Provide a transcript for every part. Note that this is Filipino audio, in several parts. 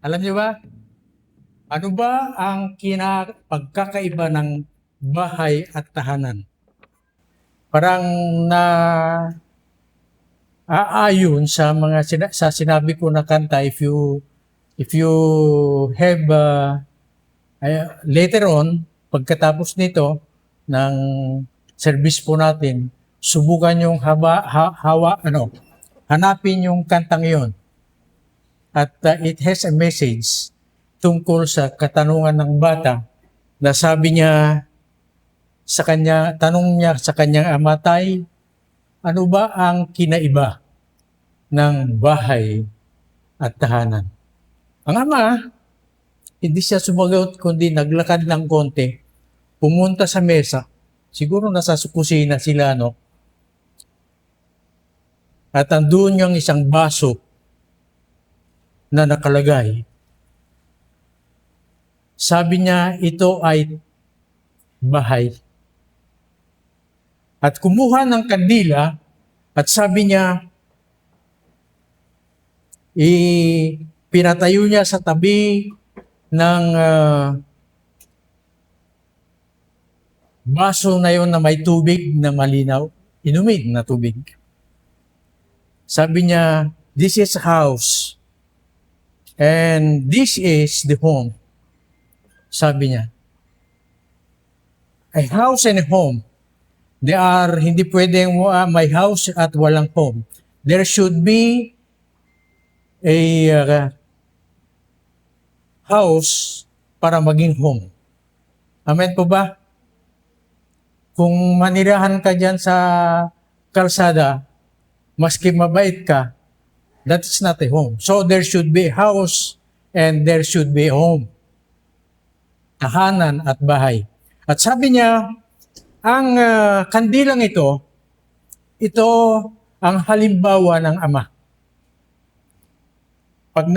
Alam niyo ba, ano ba ang pagkakaiba ng bahay at tahanan? Parang na aayon sa sa sinabi ko na kanta, if you have later on pagkatapos nito ng service po natin, subukan yung hanapin yung kantang yon at it has a message tungkol sa katanungan ng bata na sabi niya tanong niya sa kanyang ama, "Tay, ano ba ang kinaiba ng bahay at tahanan?" Ang ama, hindi siya sumagot kundi naglakad ng konti, pumunta sa mesa, siguro nasa kusina sila, no? At andun yung isang baso na nakalagay. Sabi niya, ito ay bahay. At kumuha ng kandila at sabi niya, pinatayo niya sa tabi ng baso na yon na may tubig na malinaw, inumin na tubig. Sabi niya, this is a house and this is the home. Sabi niya, a house and a home. Hindi pwedeng may house at walang home. There should be a house para maging home. Amen po ba? Kung manirahan ka dyan sa kalsada, maski mabait ka, that is not a home. So there should be a house and there should be a home. Tahanan at bahay. At sabi niya, ang kandilang ito ang halimbawa ng ama. Pag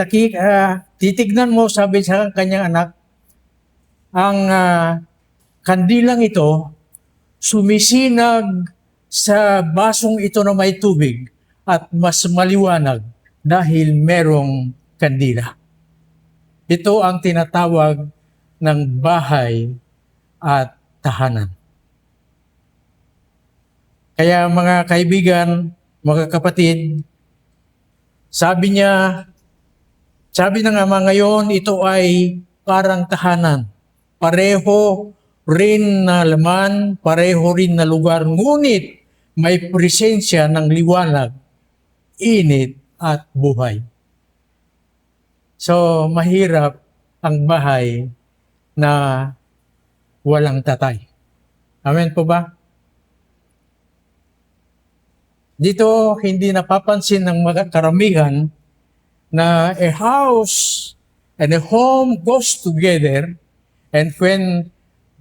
titignan mo, sabi sa kanyang anak, ang kandilang ito sumisinag sa basong ito na may tubig at mas maliwanag dahil merong kandila. Ito ang tinatawag ng bahay at tahanan. Kaya mga kaibigan, mga kapatid, sabi ng ama, ngayon ito ay parang tahanan. Pareho rin na laman, pareho rin na lugar, ngunit may presensya ng liwanag, init at buhay. So, mahirap ang bahay na walang tatay. Amen po ba? Dito, hindi napapansin ng mga karamihan na a house and a home goes together, and when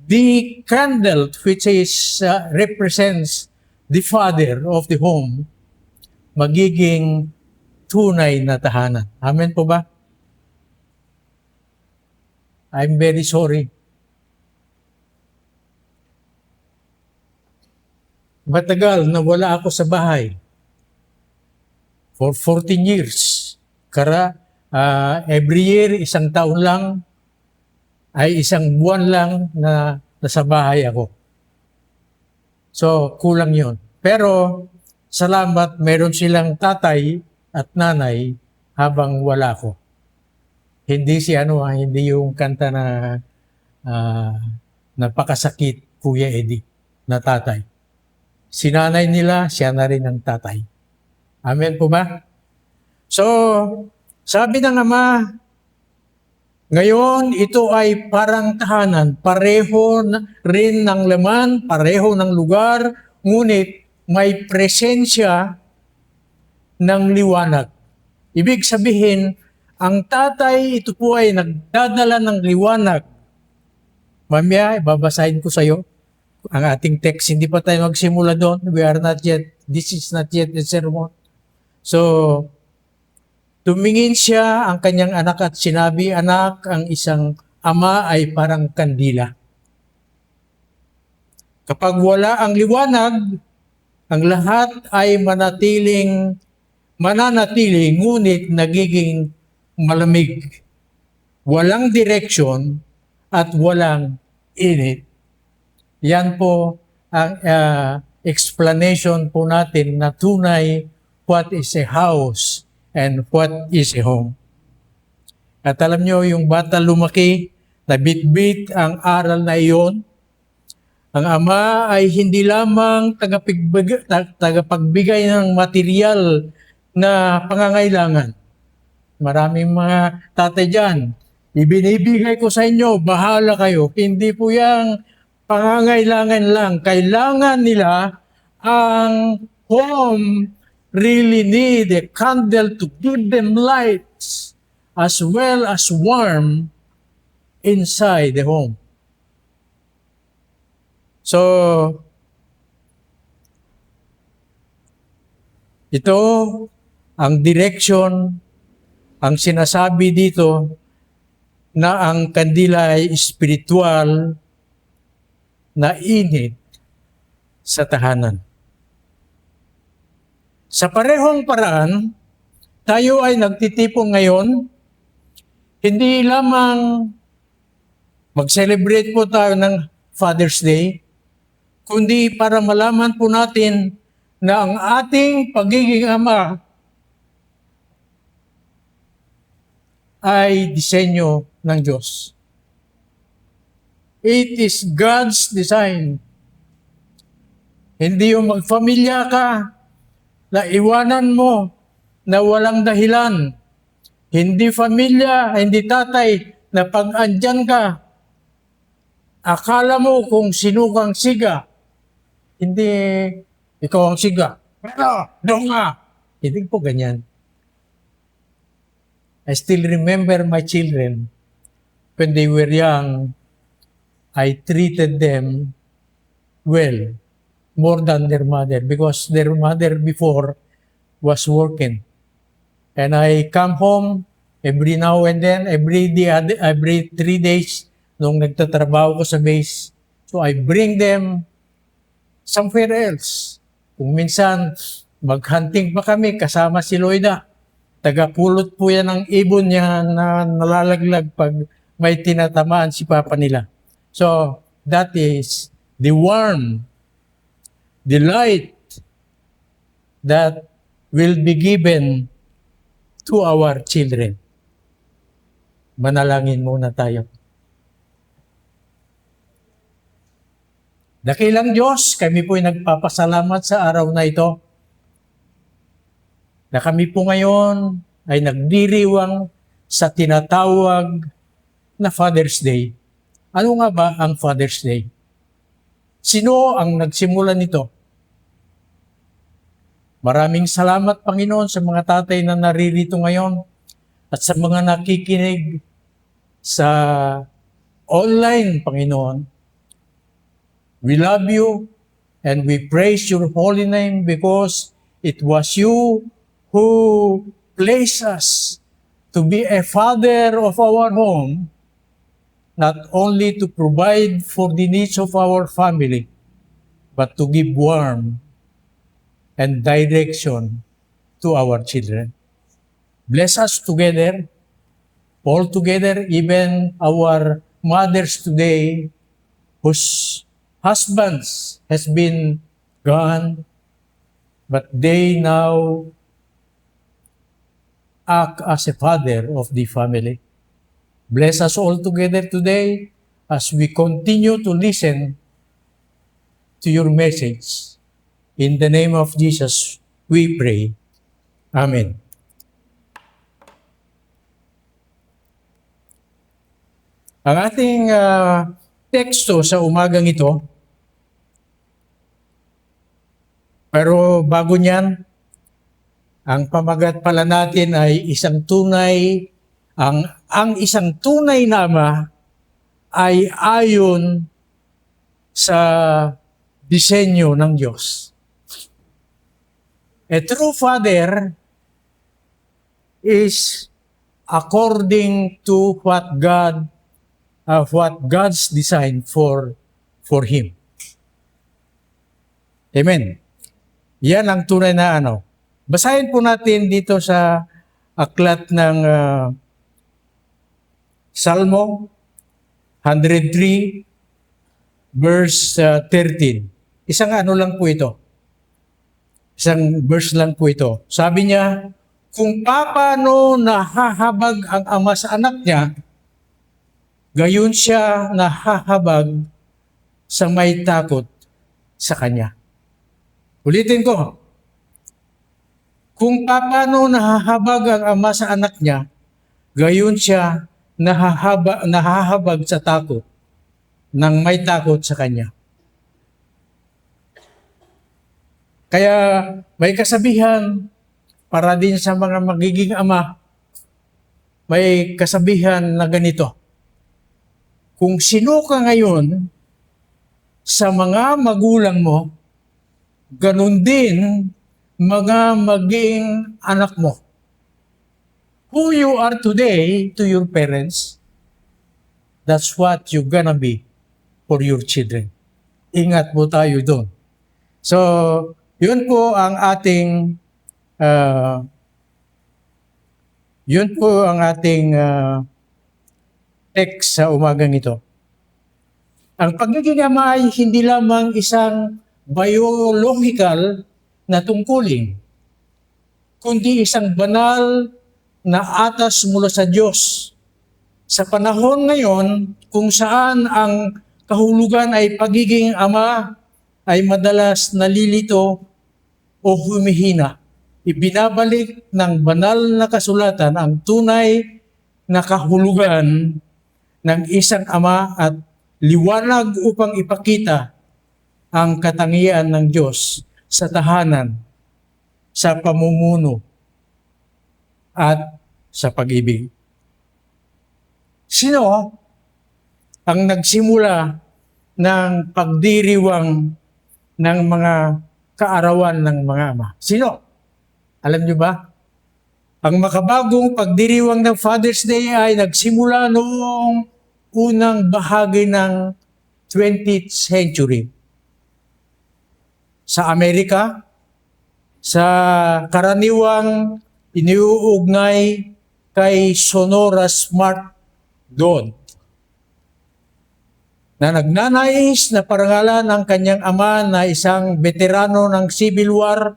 the candle, which is represents the father of the home, magiging tunay na tahanan. Amen po ba? I'm very sorry. Matagal na wala ako sa bahay. For 14 years. Every year, isang taon lang, ay isang buwan lang na nasa bahay ako. So, kulang yon. Pero, salamat, meron silang tatay at nanay habang wala ako. Hindi hindi yung kanta na napakasakit, Kuya Eddie, na tatay. Si nanay nila, siya na rin ang tatay. Amen po ba? So, sabi ng ama, ngayon ito ay parang tahanan, pareho rin ng laman, pareho ng lugar, ngunit may presensya ng liwanag. Ibig sabihin, ang tatay, ito po ay nagdadala ng liwanag. Mamaya, babasahin ko sa iyo ang ating text. Hindi pa tayo magsimula doon. This is not yet the sermon. So, tumingin siya ang kanyang anak at sinabi, "Anak, ang isang ama ay parang kandila. Kapag wala ang liwanag, ang lahat ay mananatili, ngunit nagiging malamig. walang direction, at walang init. Yan po ang explanation po natin na tunay what is a house and what is a home. At alam nyo, yung bata lumaki, nabitbit ang aral na iyon. Ang ama ay hindi lamang tagapagbigay ng material na pangangailangan. Maraming mga tatay dyan, ibinibigay ko sa inyo, bahala kayo. Hindi po yan pangangailangan lang. Kailangan nila ang home really need a candle to give them lights as well as warm inside the home. So, ito ang direction, ang sinasabi dito na ang kandila ay spiritual na init sa tahanan. Sa parehong paraan, tayo ay nagtitipon ngayon, hindi lamang mag-celebrate po tayo ng Father's Day, kundi para malaman po natin na ang ating pagiging ama ay disenyo ng Diyos. It is God's design. Hindi yung magpamilya ka, na iwanan mo na walang dahilan. Hindi pamilya, hindi tatay, na pag andyan ka, akala mo kung sino kang siga. Hindi ikaw ang siga. Pero, doon nga. Hindi po ganyan. I still remember my children when they were young. I treated them well, more than their mother, because their mother before was working. And I come home every now and then, every 3 days, nung nagtatrabaho ko sa base. So I bring them somewhere else. Kung minsan, maghunting pa kami kasama si Loida. Tagapulot po yan ng ibon niya na nalalaglag pag may tinatamaan si papa nila. So, that is the warmth, the light that will be given to our children. Manalangin muna tayo. Dakilang Diyos, kami po'y nagpapasalamat sa araw na ito na kami po ngayon ay nagdiriwang sa tinatawag na Father's Day. Ano nga ba ang Father's Day? Sino ang nagsimula nito? Maraming salamat, Panginoon, sa mga tatay na naririto ngayon at sa mga nakikinig sa online, Panginoon. We love you and we praise your holy name because it was you who placed us to be a father of our home, not only to provide for the needs of our family, but to give warmth and direction to our children. Bless us together, all together, even our mothers today, whose husbands has been gone, but they now act as a father of the family. Bless us all together today as we continue to listen to your message. In the name of Jesus, we pray. Amen. Ang ating teksto sa umagang ito, pero bago niyan, ang pamagat pala natin ay isang tunay, ang isang tunay na ama ay ayon sa disenyo ng Diyos. A true father is according to what God's design for him. Amen. Yan ang tunay na ano. Basahin po natin dito sa aklat ng Salmo 103 verse 13. Isang ano lang po ito. Isang verse lang po ito. Sabi niya, kung paano nahahabag ang ama sa anak niya, gayon siya nahahabag sa may takot sa kanya. Ulitin ko. Kung paano nahahabag ang ama sa anak niya, gayon siya nahahabag sa takot ng may takot sa kanya. Kaya may kasabihan para din sa mga magiging ama, may kasabihan na ganito. Kung sino ka ngayon sa mga magulang mo, ganun din mga maging anak mo. Who you are today to your parents, that's what you're gonna be for your children. Ingat po tayo doon. So, yun po ang ating text sa umagang ito. Ang pagiging ama ay hindi lamang isang biological na tungkulin, kundi isang banal na atas mula sa Diyos. Sa panahon ngayon, kung saan ang kahulugan ay pagiging ama ay madalas nalilito o humihina, ibinabalik ng banal na kasulatan ang tunay na kahulugan ng isang ama at liwanag upang ipakita ang katangian ng Diyos sa tahanan, sa pamumuno, at sa pag-ibig. Sino ang nagsimula ng pagdiriwang ng mga kaarawan ng mga ama? Sino? Alam niyo ba? Ang makabagong pagdiriwang ng Father's Day ay nagsimula noong unang bahagi ng 20th century. Sa Amerika, sa karaniwang iniuugnay kay Sonora Smart Dodd, na nagnanais na parangalan ang kanyang ama na isang veterano ng Civil War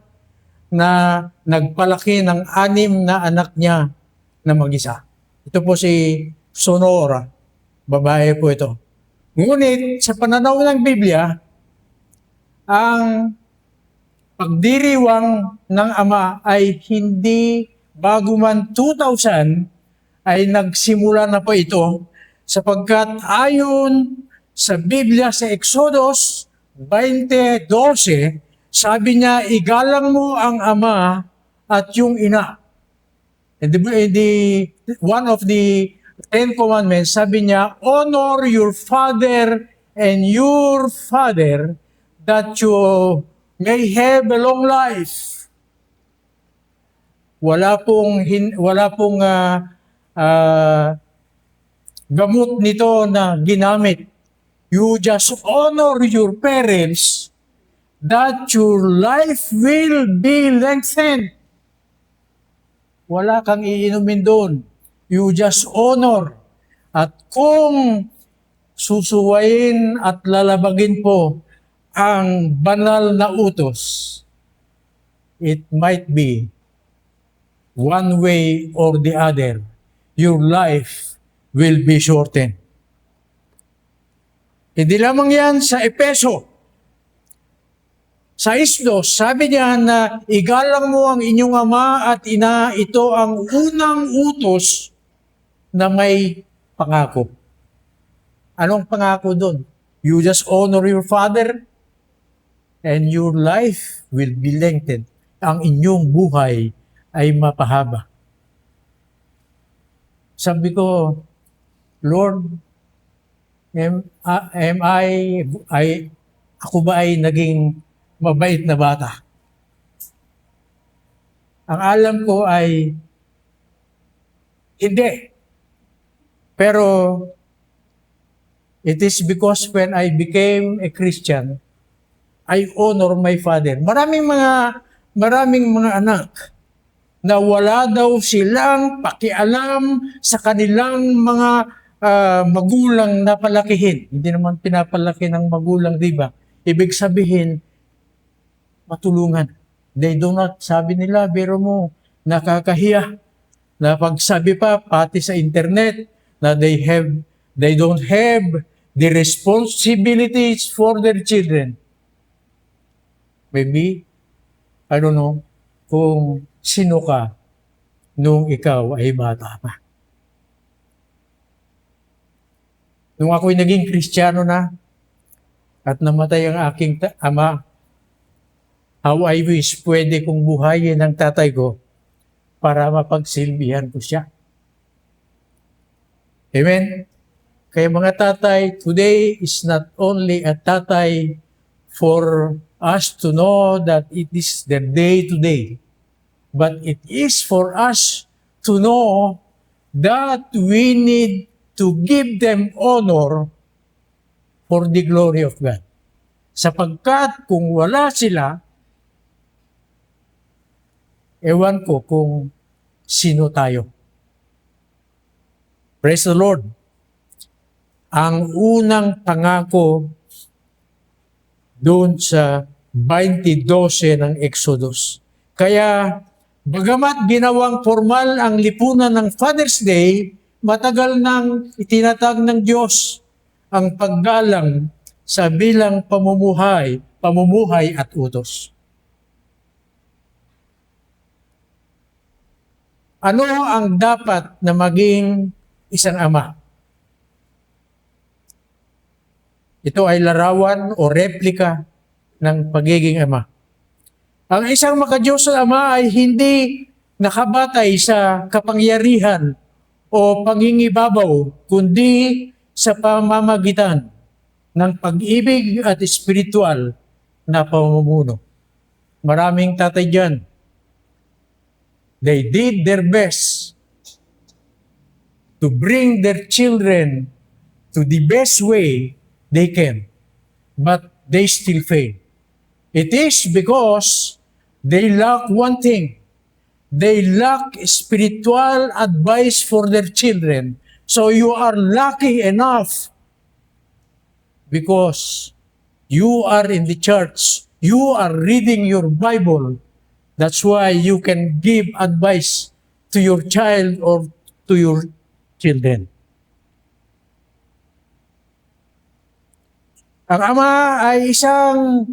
na nagpalaki ng 6 na anak niya na mag-isa. Ito po si Sonora, babae po ito. Ngunit sa pananaw ng Biblia, ang pagdiriwang ng ama ay hindi bago man 2000 ay nagsimula na po ito, sapagkat ayon sa Biblia sa Exodus 20:12, sabi niya, igalang mo ang ama at yung ina. One of the 10 Commandments, sabi niya, honor your father and your father that you may have a long life. Wala pong gamot nito na ginamit. You just honor your parents that your life will be lengthened. Wala kang iinumin doon. You just honor. At kung susuwain at lalabagin po ang banal na utos, it might be one way or the other, your life will be shortened. Hindi lamang yan sa Epeso. Sa 6:2, sabi niya na igalang mo ang inyong ama at ina, ito ang unang utos na may pangako. Anong pangako doon? You just honor your father and your life will be lengthened. Ang inyong buhay ay mapahaba. Sabi ko, Lord, ako ba ay naging mabait na bata? Ang alam ko ay hindi. Pero it is because when I became a Christian, I honor my father. Maraming mga anak na wala daw silang pakialam sa kanilang mga magulang na palakihin. Hindi naman pinapalaki ng magulang, di ba? Ibig sabihin, matulungan. They do not, sabi nila, biro mo, nakakahiya. Na pagsabi pa, pati sa internet, na they don't have the responsibilities for their children. Maybe, I don't know, kung sino ka nung ikaw ay bata pa. Nung ako'y naging Kristiyano na at namatay ang aking ama, how I wish pwede kong buhayin ang tatay ko para mapagsilbihan ko siya. Amen? Kaya mga tatay, today is not only a tatay for us to know that it is their day today, but it is for us to know that we need to give them honor for the glory of God. Sapagkat kung wala sila, ewan ko kung sino tayo. Praise the Lord. Ang unang pangako doon sa 20:12 ng Exodus. Kaya, bagamat ginawang formal ang lipunan ng Father's Day, matagal nang itinatag ng Diyos ang paggalang sa bilang pamumuhay at utos. Ano ang dapat na maging isang ama? Ito ay larawan o replika ng pagiging ama. Ang isang makadiyos na ama ay hindi nakabatay sa kapangyarihan o pangingibabaw, kundi sa pamamagitan ng pag-ibig at espiritual na pamumuno. Maraming tatay dyan. They did their best to bring their children to the best way they can, but they still fail. It is because they lack one thing. They lack spiritual advice for their children. So you are lucky enough because you are in the church. You are reading your Bible. That's why you can give advice to your child or to your children. Ang ama ay isang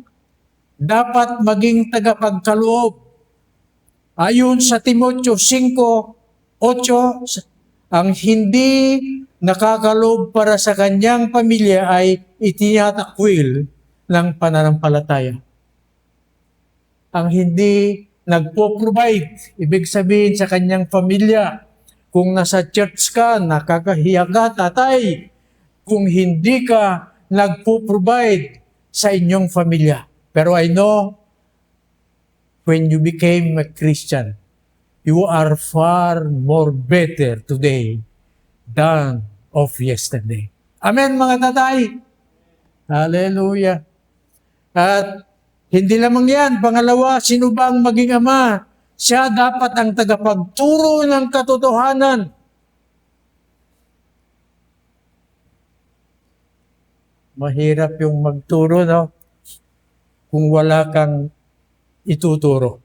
dapat maging tagapagkaloob. Ayon sa Timoteo 5:8, ang hindi nakakaloob para sa kanyang pamilya ay itinatakwil ng pananampalataya. Ang hindi nagpo-provide, ibig sabihin sa kanyang pamilya, kung nasa church ka, nakakahiya ka, tatay. Kung hindi ka nagpo-provide sa inyong pamilya. Pero I know, when you became a Christian, you are far more better today than of yesterday. Amen, mga tatay. Hallelujah. At hindi lamang yan. Pangalawa, sino ba ang maging ama? Siya dapat ang tagapagturo ng katotohanan. Mahirap yung magturo, no? Kung wala kang ituturo.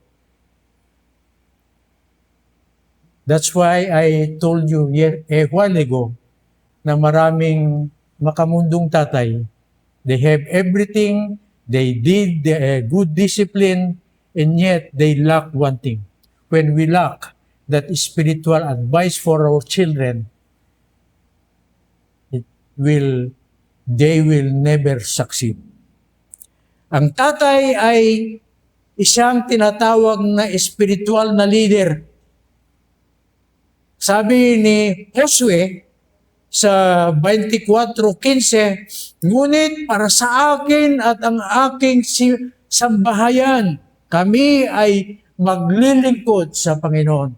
That's why I told you a while ago na maraming makamundong tatay. They have everything, they did good discipline, and yet they lack one thing. When we lack that spiritual advice for our children, they will never succeed. Ang tatay ay isang tinatawag na spiritual na leader. Sabi ni Josue sa 24:15, ngunit para sa akin at ang aking sambahayan, kami ay maglilingkod sa Panginoon.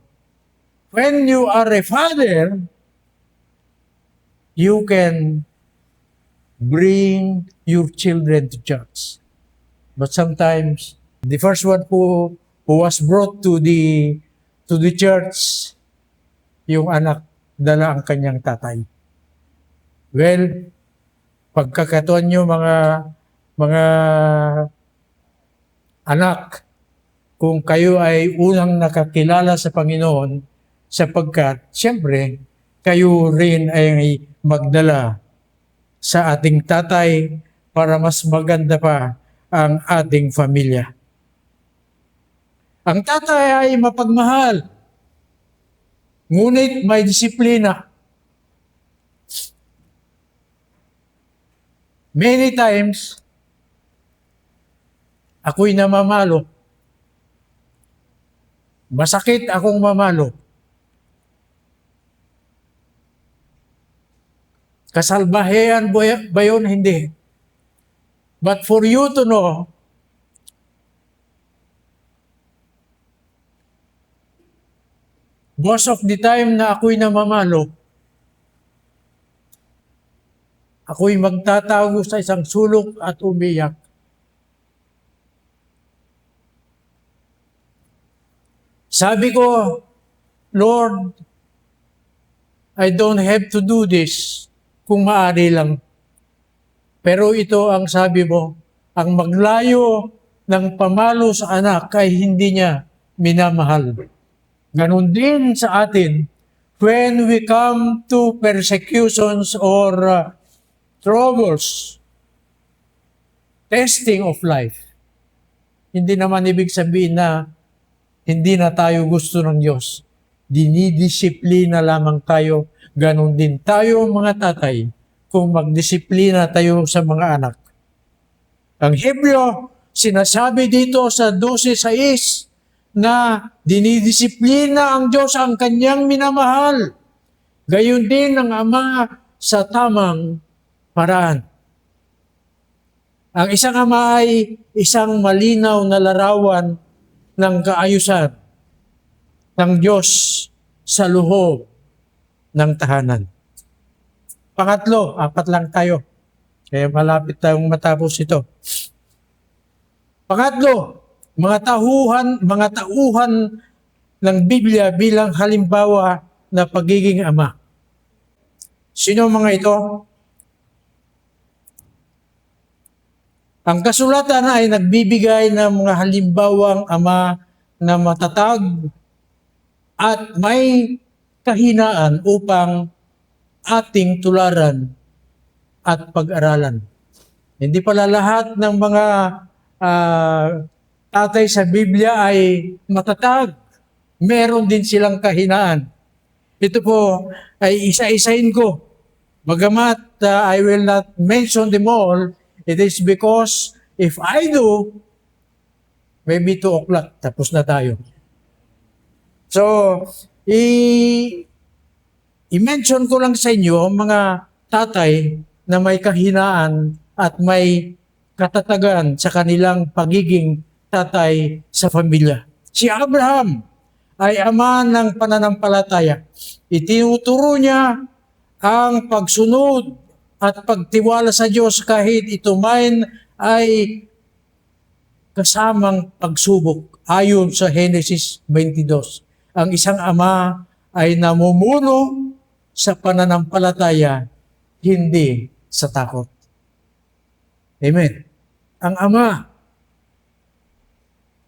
When you are a father, you can bring your children to church. But sometimes, the first one who was brought to the church, yung anak, dala ang kanyang tatay. Well, pagkakataon nyo mga anak, kung kayo ay unang nakakilala sa Panginoon, sapagkat siyempre kayo rin ay magdala sa ating tatay para mas maganda pa ang ating pamilya. Ang tatay ay mapagmahal, ngunit may disiplina. Many times, ako'y namamalo. Masakit akong mamalo. Kasalbahean ba yun? Hindi. But for you to know, most of the time na ako'y namamalo, ako'y magtatago sa isang sulok at umiyak. Sabi ko, Lord, I don't have to do this kung maaari lang. Pero ito ang sabi mo, ang maglayo ng pamalo sa anak ay hindi niya minamahal. Ganon din sa atin, when we come to persecutions or troubles, testing of life, hindi naman ibig sabihin na hindi na tayo gusto ng Diyos. Dinidisiplina lamang tayo. Ganon din tayo mga tatay kung magdisiplina tayo sa mga anak. Ang Hebreo, sinasabi dito sa 12:6 na dinidisiplina ang Diyos ang kanyang minamahal. Gayon din ang Ama sa tamang paraan. Ang isang ama ay isang malinaw na larawan ng kaayusan ng Diyos sa loob ng tahanan. Pangatlo, 4 lang tayo. Kaya malapit tayong matapos ito. Pangatlo, mga tauhan ng Biblia bilang halimbawa na pagiging ama. Sino mga ito? Ang kasulatan ay nagbibigay ng mga halimbawang ama na matatag at may kahinaan upang ating tularan at pag-aralan. Hindi pala lahat ng mga tatay sa Biblia ay matatag. Meron din silang kahinaan. Ito po ay isa-isahin ko. Bagamat I will not mention them all, it is because if I do, maybe 2 o'clock, tapos na tayo. So, i-mention ko lang sa inyo mga tatay na may kahinaan at may katatagan sa kanilang pagiging tatay sa pamilya. Si Abraham ay ama ng pananampalataya. Itinuturo niya ang pagsunod at pagtiwala sa Diyos kahit ito man ay kasamang pagsubok ayon sa Genesis 22. Ang isang ama ay namumuno sa pananampalataya, hindi sa takot. Amen. Ang ama,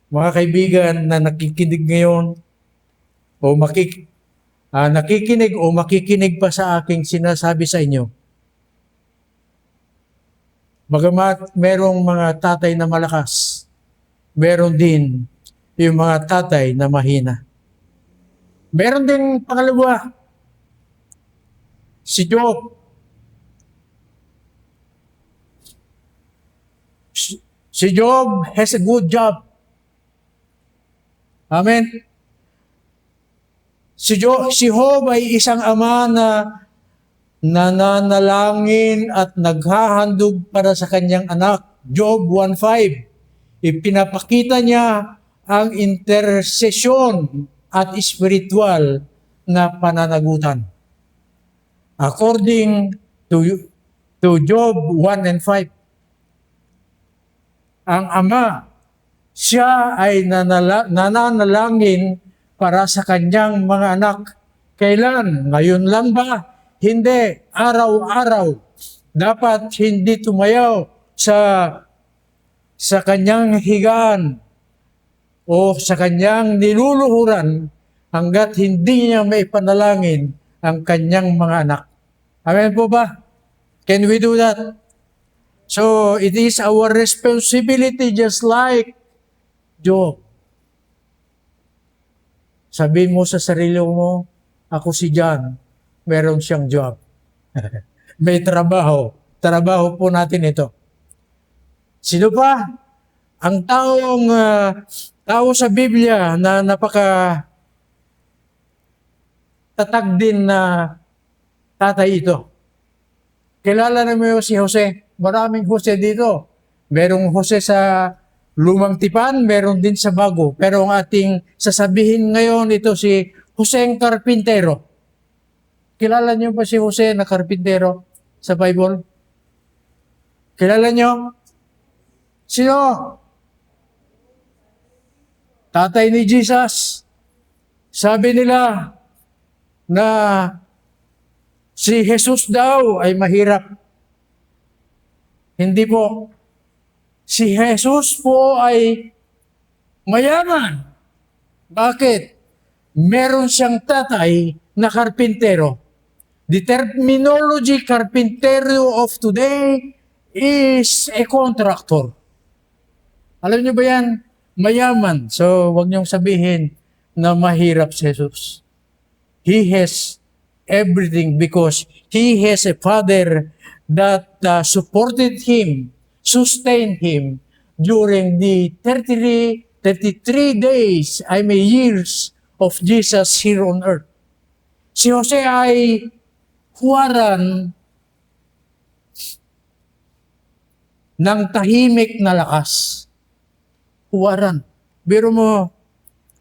mga kaibigan na nakikinig ngayon, o nakikinig o makikinig pa sa aking sinasabi sa inyo, bagamat merong mga tatay na malakas, meron din yung mga tatay na mahina. Meron din pangalawa, si Job. Si Job has a good job. Amen. Si Job ay isang ama na nananalangin at naghahandog para sa kanyang anak. Job 1:5. Ipinapakita niya ang intersesyon at spiritual na pananagutan. According to Job 1:5, ang ama, siya ay nananalangin para sa kanyang mga anak. Kailan? Ngayon lang ba? hindi araw-araw. Dapat hindi tumayaw sa kanyang higaan o sa kanyang niluluhuran hanggat hindi niya maipanalangin ang kanyang mga anak. Amen po ba? Can we do that? So, it is our responsibility just like Job. Sabihin mo sa sarili mo, ako si John, meron siyang job. May trabaho. Trabaho po natin ito. Sino pa? Ang tao sa Biblia na napaka tatag din na tatay ito. Kilala naman mo si Jose. Maraming Jose dito. Merong Jose sa Lumang Tipan, meron din sa Bago. Pero ang ating sasabihin ngayon, ito si Jose ang Karpintero. Kilala niyo ba si Jose na Karpintero sa Bible? Kilala niyo? Sino? Tatay ni Jesus. Sabi nila na si Jesus daw ay mahirap. Hindi po. Si Jesus po ay mayaman. Bakit? Meron siyang tatay na karpintero. The terminology carpintero of today is a contractor. Alam niyo ba yan? Mayaman. So, wag niyong sabihin na mahirap si Jesus. He has everything because he has a father that supported him, sustained him during the 33 days, years of Jesus here on earth. Si Jose ay huwaran ng tahimik na lakas. Huwaran. Biro mo,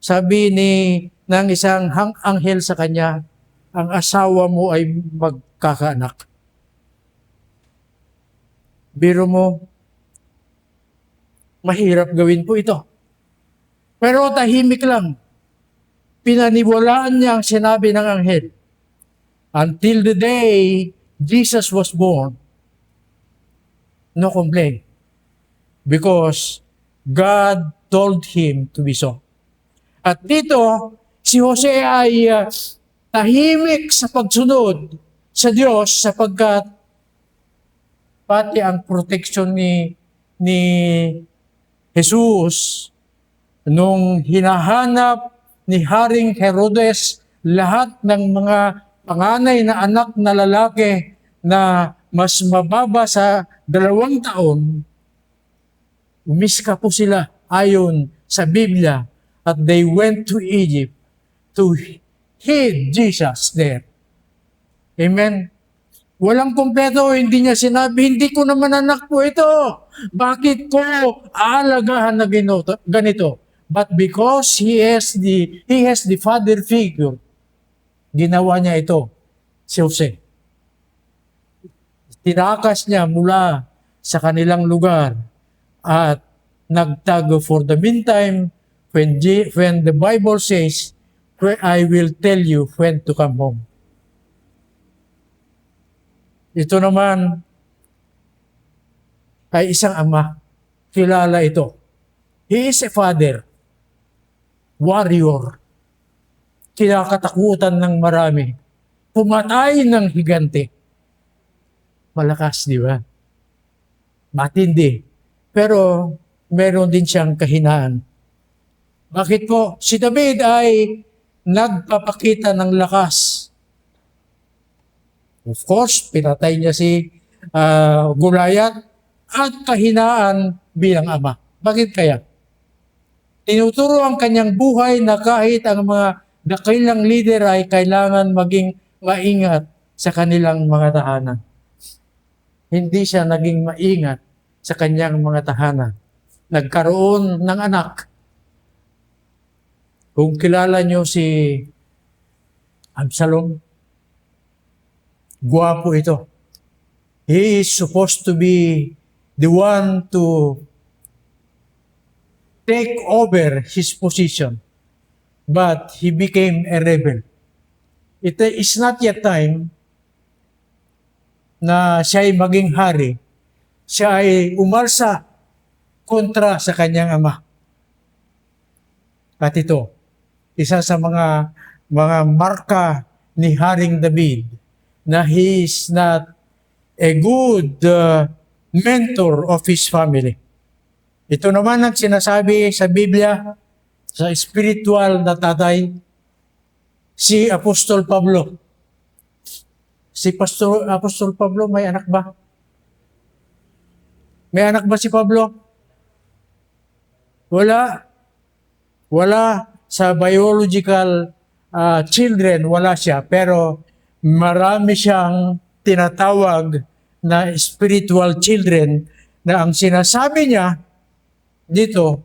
sabi ng isang anghel sa kanya, ang asawa mo ay magkakaanak. Biro mo, mahirap gawin po ito. Pero tahimik lang. Pinaniwalaan niya ang sinabi ng anghel. Until the day Jesus was born, no complaint. Because God told him to be so. At dito, si Jose ay tahimik sa pagsunod sa Diyos sapagkat pati ang protection ni Jesus nung hinahanap ni Haring Herodes lahat ng mga panganay na anak na lalaki na mas mababa sa 2 taon, umiska po sila ayon sa Biblia at they went to Egypt to hid Jesus there. Amen? Walang kumpleto, hindi niya sinabi, hindi ko naman anak po ito. Bakit ko aalagahan na ganito? But because he has the father figure, ginawa niya ito, si Jose. Tinakas niya mula sa kanilang lugar at nagtago for the meantime when the Bible says, I will tell you when to come home. Ito naman ay isang ama. Kilala ito. He is a father. Warrior. Kinakatakutan ng marami. Pumatay ng higante. Malakas, di ba? Matindi. Pero meron din siyang kahinaan. Bakit po? Si David ay nagpapakita ng lakas. Of course, pinatay niya si Goliath at kahinaan bilang ama. Bakit kaya? Tinuturo ang kanyang buhay na kahit ang mga dakilang leader ay kailangan maging maingat sa kanilang mga tahanan. Hindi siya naging maingat sa kanyang mga tahanan. Nagkaroon ng anak. Kung kilala nyo si Absalom, guwapo ito. He is supposed to be the one to take over his position. But he became a rebel. It is not yet time na siya ay maging hari, siya ay umarsa kontra sa kanyang ama. At ito, isa sa mga marka ni Haring David na he is not a good mentor of his family. Ito naman ang sinasabi sa Biblia, sa spiritual na tatay, si Apostol Pablo. Si Apostol Pablo, may anak ba? May anak ba si Pablo? Wala. Wala. Sa biological children, wala siya. Pero marami siyang tinatawag na spiritual children na ang sinasabi niya dito,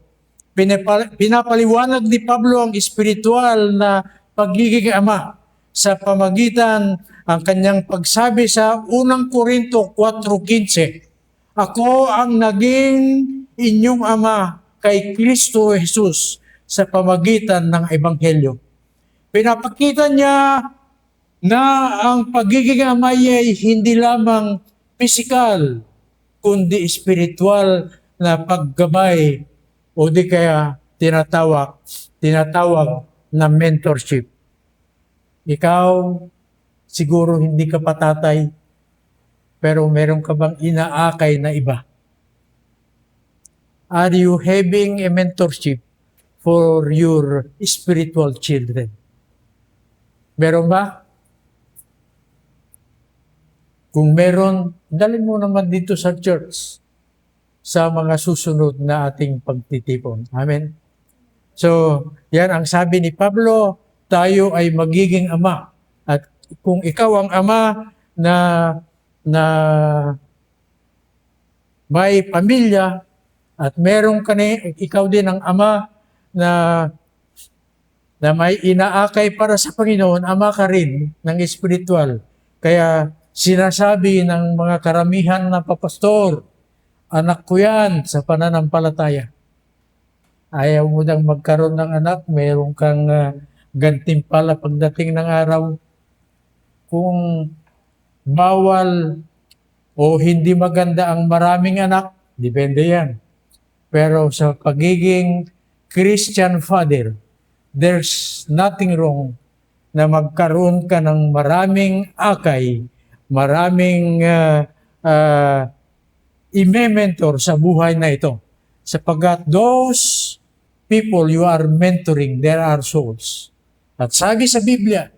pinapaliwanag ni Pablo ang spiritual na pagiging ama sa pamagitan ang kanyang pagsabi sa unang Korinto 4:15. Ako ang naging inyong ama kay Kristo Jesus sa pamagitan ng Ebanghelyo. Pinapakita niya na ang pagiging ama ay hindi lamang physical, kundi spiritual na paggabay o di kaya tinatawag na mentorship. Ikaw, siguro hindi ka patatay, pero meron ka bang inaakay na iba? Are you having a mentorship for your spiritual children? Meron ba? Kung meron, dalhin mo naman dito sa church sa mga susunod na ating pagtitipon. Amen? So, yan ang sabi ni Pablo, tayo ay magiging ama. At kung ikaw ang ama na may pamilya at meron ikaw din ang ama na may inaakay para sa Panginoon, ama ka rin ng espiritual. Kaya sinasabi ng mga karamihan na papastor, anak ko yan sa pananampalataya. Ayaw mo nang magkaroon ng anak, meron kang gantimpala pagdating ng araw. Kung bawal o hindi maganda ang maraming anak, depende yan. Pero sa pagiging Christian father, there's nothing wrong na magkaroon ka ng maraming akay, maraming i-mentor sa buhay na ito. Sapagkat those people you are mentoring, there are souls. At sabi sa Biblia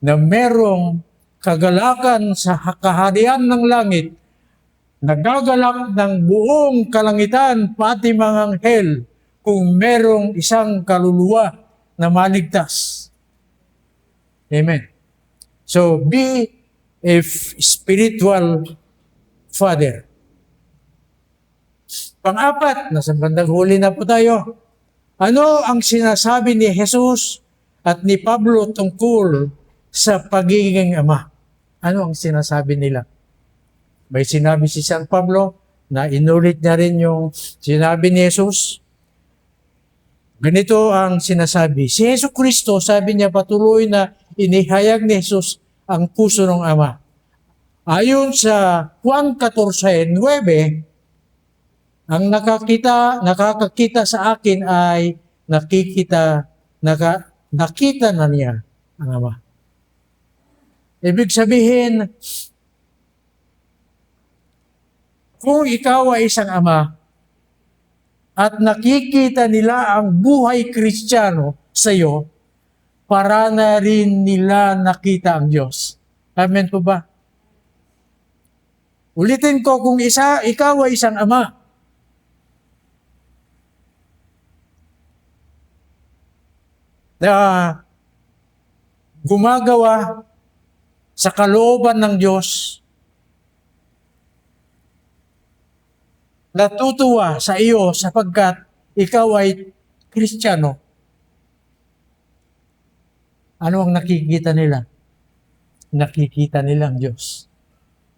na merong kagalakan sa kaharian ng langit, nagagalak ng buong kalangitan, pati mga anghel, kung merong isang kaluluwa na maligtas. Amen. So, be a spiritual father. Pang-apat, nasa bandang huli na po tayo. Ano ang sinasabi ni Jesus at ni Pablo tungkol sa pagiging ama? Ano ang sinasabi nila? May sinabi si San Pablo na inulit niya rin yung sinabi ni Jesus. Ganito ang sinasabi. Si Jesu Kristo, sabi niya patuloy na inihayag ni Jesus ang puso ng Ama. Ayon sa Juan 14:9, ang nakakakita sa akin ay nakita na niya ang Ama. Ibig sabihin, kung ikaw ay isang ama at nakikita nila ang buhay Kristiyano sa iyo, para na rin nila nakita ang Diyos. Amen po ba? Ulitin ko, kung ikaw ay isang ama, na gumagawa sa kalooban ng Diyos, natutuwa sa iyo sapagkat ikaw ay Kristiyano, ano ang nakikita nila? Nakikita nila ang Diyos.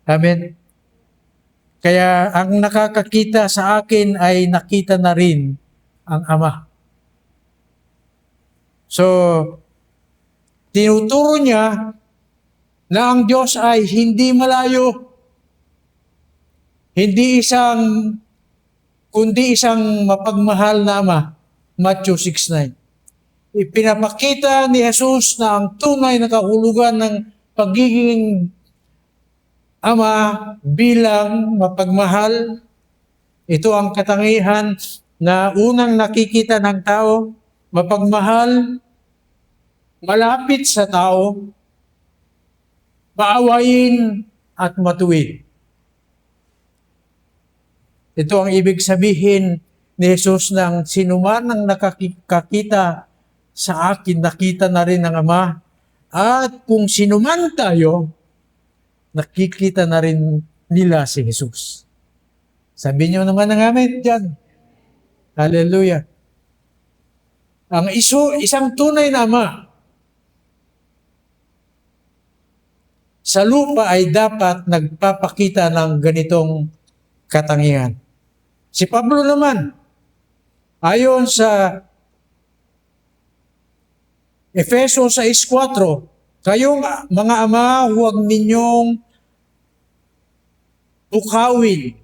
Amen? Kaya ang nakakakita sa akin ay nakita na rin ang Ama. So, tinuturo niya na ang Diyos ay hindi malayo. Hindi kundi isang mapagmahal na Ama. Matthew 6:9. Ipinapakita ni Jesus na ang tunay na kahulugan ng pagiging Ama bilang mapagmahal. Ito ang katangian na unang nakikita ng tao, mapagmahal, malapit sa tao, maawain at matuwid. Ito ang ibig sabihin ni Jesus ng sinuman ang nakakita sa akin, nakita na rin ng Ama. At kung sinuman tayo, nakikita na rin nila si Jesus. Sabi niyo naman ng amen dyan. Hallelujah. Ang isang tunay na Ama sa lupa ay dapat nagpapakita ng ganitong katangian. Si Pablo naman, ayon sa Efeso 6:4, kayong mga ama, huwag ninyong bukawin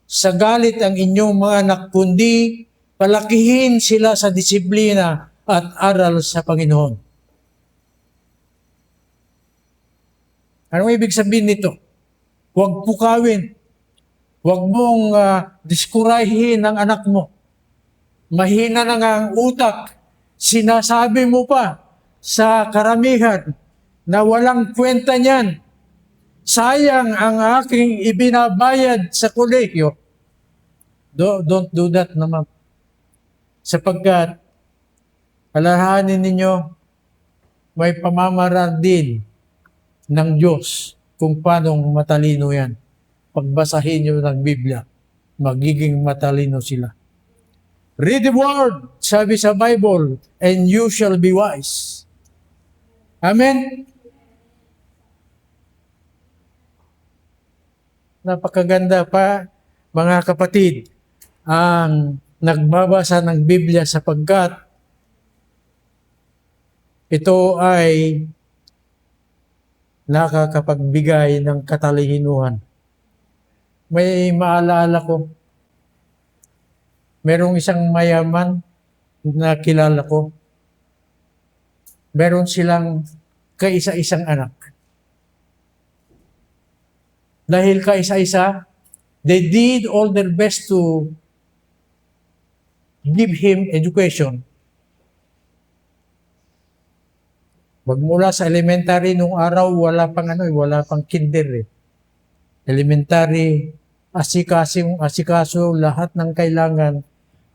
sa galit ang inyong mga anak, kundi palakihin sila sa disiplina at aral sa Panginoon. Anong ibig sabihin nito? Huwag bukawin. Huwag mong diskurahin ang anak mo. Mahina na nga ang utak. Sinasabi mo pa sa karamihan na walang kwenta niyan. Sayang ang aking ibinabayad sa kolehiyo. Don't do that naman. Sapagkat alalahanin ninyo, may pamamaraan din ng Diyos kung paano matalino yan. Pagbasahin nyo ng Biblia, magiging matalino sila. Read the Word, sabi sa Bible, and you shall be wise. Amen? Napakaganda pa, mga kapatid, ang nagbabasa ng Biblia sapagkat ito ay nakakapagbigay ng katalinuhan. May maalala ko, merong isang mayaman na kilala ko. Meron silang kaisa-isang anak. Dahil kaisa-isa, they did all their best to give him education. Magmula sa elementary nung araw, wala pang kinder eh. Elementary, asikaso, lahat ng kailangan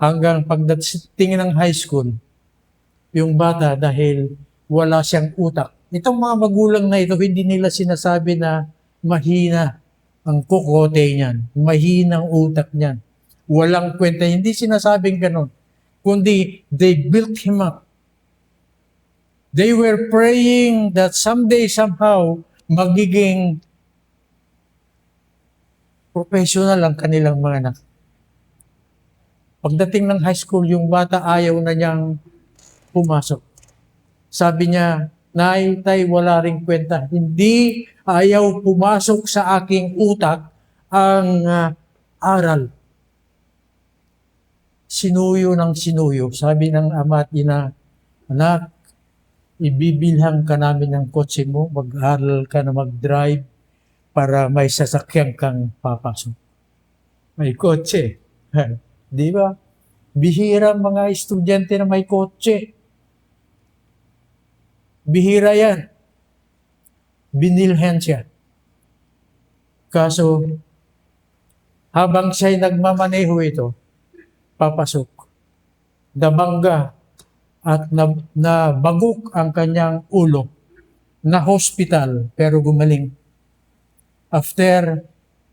hanggang pagdating ng high school, yung bata dahil wala siyang utak. Itong mga magulang na ito, hindi nila sinasabi na mahina ang kukote niyan, mahina ang utak niyan. Walang kwenta, hindi sinasabing ganon. Kundi, they built him up. They were praying that someday, somehow, magiging professional ang kanilang mga anak. Pagdating ng high school, yung bata ayaw na niyang pumasok. Sabi niya, Nay, tay, wala ring kwenta. Hindi ayaw pumasok sa aking utak ang aral. Sinuyo ng sinuyo. Sabi ng ama at ina, anak, ibibilhan ka namin ng kotse mo, mag-aral ka na mag-drive para may sasakyan kang papasok. May kotse. Di ba? Bihira mga estudyante na may kotse. Bihira yan. Binilhan siya. Kaso, habang siya'y nagmamaneho ito, papasok. Nabangga at nabagok ang kanyang ulo. Na hospital, pero gumaling. After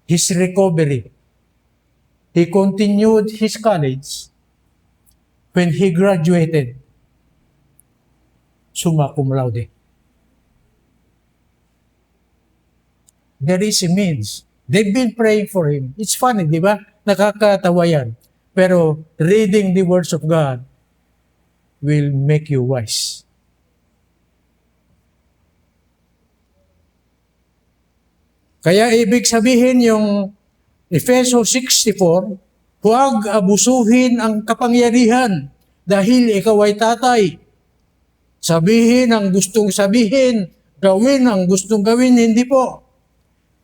his recovery, he continued his college. When he graduated, summa cum laude. There is a means. They've been praying for him. It's funny, di ba? Nakakatawa yan. Pero reading the words of God will make you wise. Kaya ibig sabihin yung Efeso 6:4, huwag abusuhin ang kapangyarihan dahil ikaw ay tatay. Sabihin ang gustong sabihin, gawin ang gustong gawin, hindi po.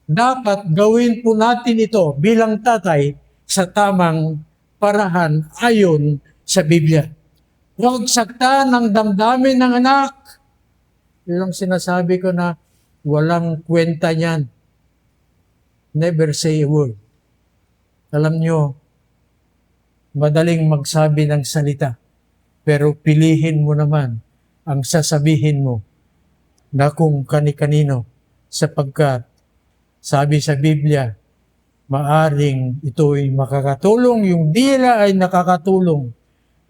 Dapat gawin po natin ito bilang tatay sa tamang parahan ayon sa Biblia. Huwag saktan ang damdamin ng anak. Yun ang sinasabi ko na walang kwenta niyan. Never say a word. Alam nyo, madaling magsabi ng salita, pero pilihin mo naman ang sasabihin mo na kung kani-kanino, sapagkat sabi sa Biblia, maaring ito'y makakatulong, yung dila ay nakakatulong,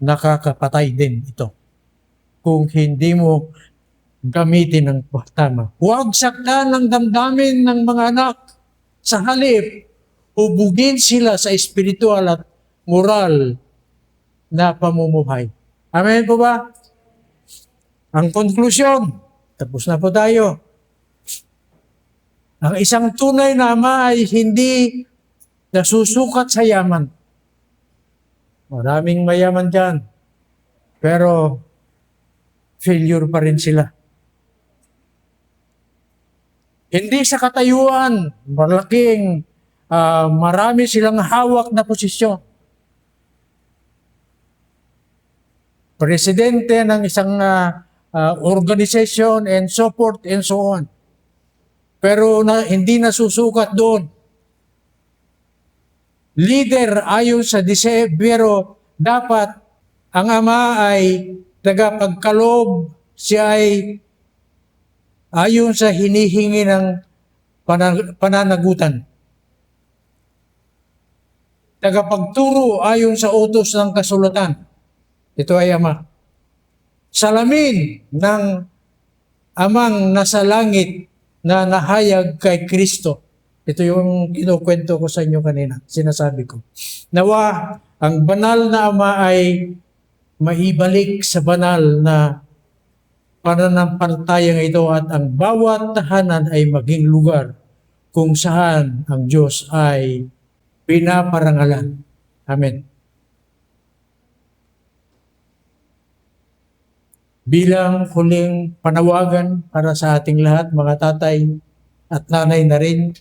nakakapatay din ito. Kung hindi mo gamitin ng tama. Huwag saktan ang damdamin ng mga anak. Sa halip, hubugin sila sa espiritual at moral na pamumuhay. Amen po ba? Ang konklusyon, tapos na po tayo. Ang isang tunay na ama ay hindi nasusukat sa yaman. Maraming mayaman dyan. Pero failure pa rin sila. Hindi sa katayuan, marami silang hawak na posisyon. Presidente ng isang organization and so forth and so on. Pero hindi nasusukat doon. Leader ayon sa pero dapat ang ama ay tagapagkaloob, siya ay ayon sa hinihingi ng pananagutan. Tagapagturo ayon sa utos ng kasulatan. Ito ay ama. Salamin ng amang nasa langit na nahayag kay Kristo. Ito yung kinukwento ko sa inyo kanina, sinasabi ko. Nawa, ang banal na ama ay maibalik sa banal na pananampalatayang ito at ang bawat tahanan ay maging lugar kung saan ang Diyos ay pinaparangalan. Amen. Bilang huling panawagan para sa ating lahat, mga tatay at nanay na rin,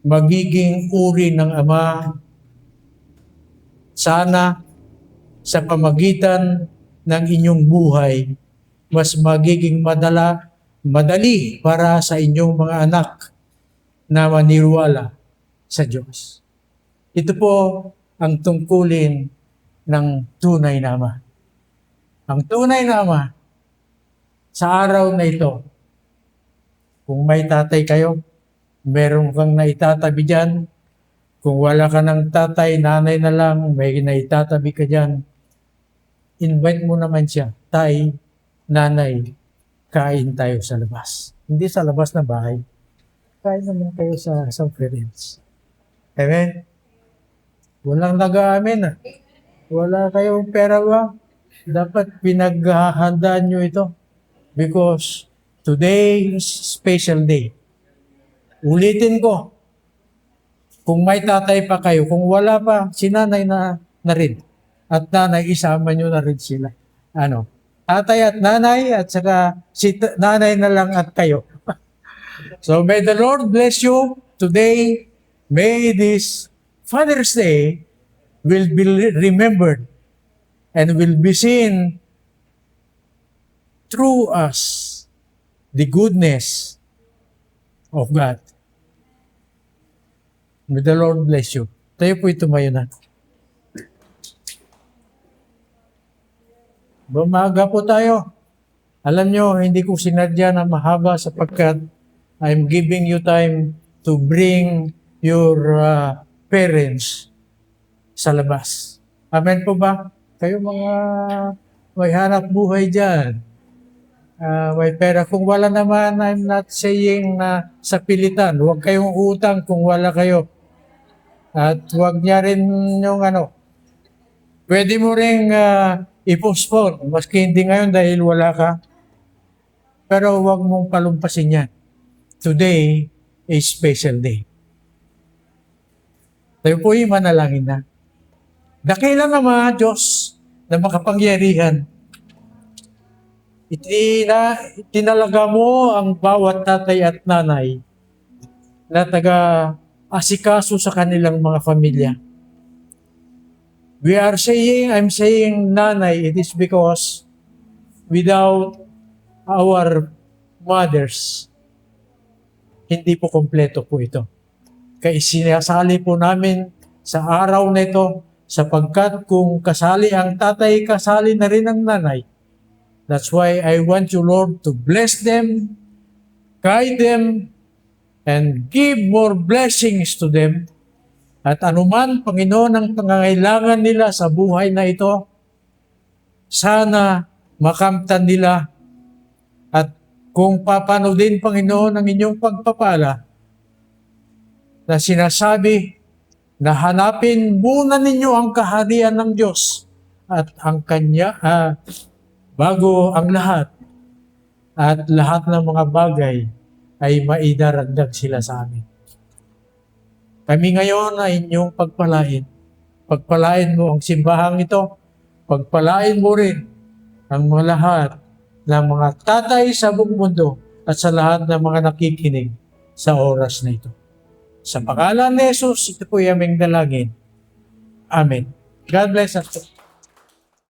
magiging uri ng ama sana sa pamagitan ng inyong buhay, mas magiging madali para sa inyong mga anak na maniwala sa Diyos. Ito po ang tungkulin ng tunay na ama. Ang tunay na ama, sa araw na ito, kung may tatay kayo, meron kang naitatabi dyan. Kung wala ka ng tatay, nanay na lang, may naitatabi ka dyan. Invite mo naman siya, tay, nanay, kain tayo sa labas. Hindi sa labas na bahay. Kain naman kayo sa friends. Amen? Walang nag-aamin. Wala kayong pera ba? Dapat pinaghahandaan nyo ito. Because today is special day. Ulitin ko. Kung may tatay pa kayo, kung wala pa, si nanay na rin. At nanay, isama nyo na rin sila. Tatay at nanay, at saka si nanay na lang at kayo. So may the Lord bless you today. May this Father's Day will be remembered and will be seen through us the goodness of God. May the Lord bless you. Tayo po'y tumayo na. Bumaga po tayo. Alam nyo, hindi ko sinadya na mahaba sapagkat I'm giving you time to bring your parents sa labas. Amen po ba? Kayo mga may hanap buhay dyan. May pera. Kung wala naman, I'm not saying na sa pilitan. Huwag kayong utang kung wala kayo. At huwag niya rin yung pwede mo rin i-postpone. Maski hindi ngayon dahil wala ka. Pero huwag mong palumpasin yan. Today is special day. Tayo po yung manalangin na. Dakilang Ama, Diyos na makapangyarihan, itinalaga mo ang bawat tatay at nanay na taga-asikaso sa kanilang mga pamilya. I'm saying nanay, it is because without our mothers, hindi po kompleto po ito. Kaya sinasali po namin sa araw na ito sapagkat kung kasali ang tatay, kasali na rin ang nanay. That's why I want you, Lord, to bless them, guide them, and give more blessings to them. At anuman, Panginoon, ang pangangailangan nila sa buhay na ito, sana makamtan nila. At kung papano din, Panginoon, ang inyong pagpapala, na sinasabi na hanapin muna ninyo ang kaharian ng Diyos at ang Kanya, bago ang lahat, at lahat ng mga bagay ay maidaragdag sila sa amin. Kami ngayon ay inyong pagpalain. Pagpalain mo ang simbahang ito. Pagpalain mo rin ang mga lahat ng mga tatay sa buong mundo at sa lahat ng mga nakikinig sa oras na ito. Sa pangalan ni Jesus, ito po yung aming dalangin. Amen. God bless us.